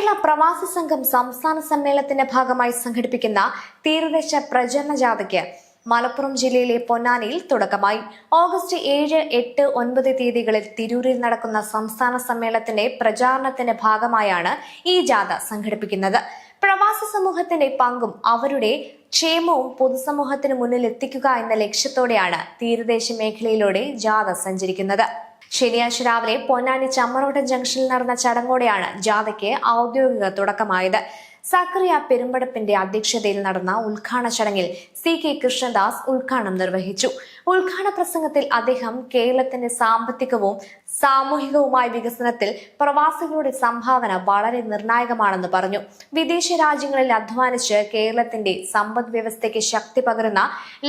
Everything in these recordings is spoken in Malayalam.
കേരള പ്രവാസി സംഘം സംസ്ഥാന സമ്മേളനത്തിന്റെ ഭാഗമായി സംഘടിപ്പിക്കുന്ന തീരദേശ പ്രചരണ ജാഥയ്ക്ക് മലപ്പുറം ജില്ലയിലെ പൊന്നാനിയിൽ തുടക്കമായി. ഓഗസ്റ്റ് 7, 8, 9 തീയതികളിൽ തിരൂരിൽ നടക്കുന്ന സംസ്ഥാന സമ്മേളനത്തിന്റെ പ്രചാരണത്തിന്റെ ഭാഗമായാണ് ഈ ജാഥ സംഘടിപ്പിക്കുന്നത്. പ്രവാസി സമൂഹത്തിന്റെ പങ്കും അവരുടെ ക്ഷേമവും പൊതുസമൂഹത്തിന് മുന്നിൽ എത്തിക്കുക എന്ന ലക്ഷ്യത്തോടെയാണ് തീരദേശ മേഖലയിലൂടെ ജാഥ സഞ്ചരിക്കുന്നത്. ശനിയാഴ്ച രാവിലെ പൊന്നാനി ചമ്മറോട്ടം ജംഗ്ഷനിൽ നടന്ന ചടങ്ങോടെയാണ് ജാഥയ്ക്ക് ഔദ്യോഗിക തുടക്കമായത്. സക്കറിയ പെരുമ്പടപ്പിന്റെ അധ്യക്ഷതയിൽ നടന്ന ഉദ്ഘാടന ചടങ്ങിൽ CK കൃഷ്ണദാസ് ഉദ്ഘാടനം നിർവഹിച്ചു. ഉദ്ഘാടന പ്രസംഗത്തിൽ അദ്ദേഹം കേരളത്തിന്റെ സാമ്പത്തികവും സാമൂഹികവുമായ വികസനത്തിൽ പ്രവാസികളുടെ സംഭാവന വളരെ നിർണായകമാണെന്ന് പറഞ്ഞു. വിദേശ രാജ്യങ്ങളിൽ അധ്വാനിച്ച് കേരളത്തിന്റെ സമ്പദ് വ്യവസ്ഥയ്ക്ക് ശക്തി പകരുന്ന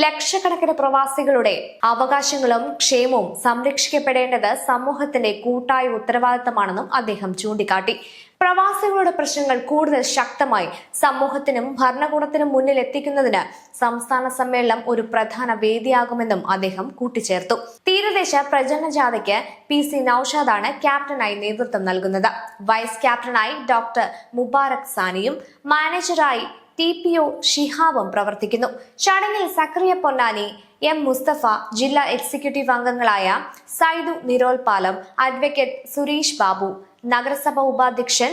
ലക്ഷക്കണക്കിന് പ്രവാസികളുടെ അവകാശങ്ങളും ക്ഷേമവും സംരക്ഷിക്കപ്പെടേണ്ടത് സമൂഹത്തിന്റെ കൂട്ടായ ഉത്തരവാദിത്തമാണെന്നും അദ്ദേഹം ചൂണ്ടിക്കാട്ടി. പ്രവാസികളുടെ പ്രശ്നങ്ങൾ കൂടുതൽ ശക്തമായി സമൂഹത്തിനും ഭരണകൂടത്തിനും മുന്നിൽ എത്തിക്കുന്നതിന് സംസ്ഥാന സമ്മേളനം ഒരു പ്രധാന വേദിയാകുമെന്നും അദ്ദേഹം കൂട്ടിച്ചേർത്തു. തീരദേശ പ്രചരണ ജാഥയ്ക്ക് PC നൌഷാദാണ് ക്യാപ്റ്റനായി നേതൃത്വം നൽകുന്നത്. വൈസ് ക്യാപ്റ്റനായി ഡോക്ടർ മുബാറക് സാനിയും മാനേജറായി TPO ഷിഹാബും പ്രവർത്തിക്കുന്നു. ചടങ്ങിൽ സക്കറിയ പൊന്നാനി, M മുസ്തഫ, ജില്ലാ എക്സിക്യൂട്ടീവ് അംഗങ്ങളായ സൈദു നിരോൽപാലം, അഡ്വക്കേറ്റ് സുരേഷ് ബാബു, നഗരസഭ ഉപാധ്യക്ഷൻ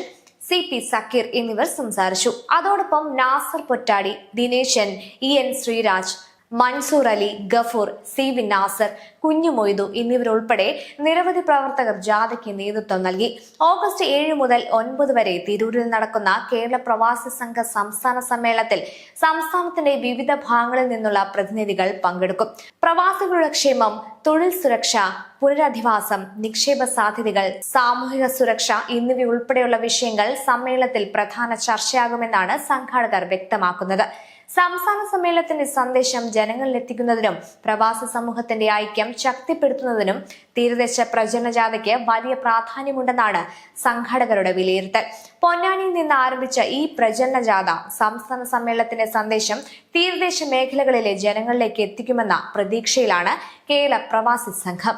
CP സക്കീർ എന്നിവർ സംസാരിച്ചു. അതോടൊപ്പം നാസർ പൊറ്റാടി, ദിനേശൻ, EN ശ്രീരാജ്, മൻസൂർ അലി, ഗഫൂർ, CV നാസർ, കുഞ്ഞു മൊയ്തു എന്നിവരുൾപ്പെടെ നിരവധി പ്രവർത്തകർ ജാഥയ്ക്ക് നേതൃത്വം നൽകി. ഓഗസ്റ്റ് 7 മുതൽ 9 വരെ തിരൂരിൽ നടക്കുന്ന കേരള പ്രവാസി സംഘ സംസ്ഥാന സമ്മേളനത്തിൽ സംസ്ഥാനത്തിന്റെ വിവിധ ഭാഗങ്ങളിൽ നിന്നുള്ള പ്രതിനിധികൾ പങ്കെടുക്കും. പ്രവാസികളുടെ ക്ഷേമം, തൊഴിൽ സുരക്ഷ, പുനരധിവാസം, നിക്ഷേപ സാധ്യതകൾ, സാമൂഹിക സുരക്ഷ എന്നിവയുൾപ്പെടെയുള്ള വിഷയങ്ങൾ സമ്മേളനത്തിൽ പ്രധാന ചർച്ചയാകുമെന്നാണ് സംഘാടകർ വ്യക്തമാക്കുന്നത്. സംസ്ഥാന സമ്മേളനത്തിന്റെ സന്ദേശം ജനങ്ങളിൽ എത്തിക്കുന്നതിനും പ്രവാസി സമൂഹത്തിന്റെ ഐക്യം ശക്തിപ്പെടുത്തുന്നതിനും തീരദേശ പ്രചരണ ജാഥയ്ക്ക് വലിയ പ്രാധാന്യമുണ്ടെന്നാണ് സംഘാടകരുടെ വിലയിരുത്തൽ. പൊന്നാനിയിൽ നിന്ന് ആരംഭിച്ച ഈ പ്രചരണ ജാഥ സംസ്ഥാന സമ്മേളനത്തിന്റെ സന്ദേശം തീരദേശ മേഖലകളിലെ ജനങ്ങളിലേക്ക് എത്തിക്കുമെന്ന പ്രതീക്ഷയിലാണ് കേരള പ്രവാസി സംഘം.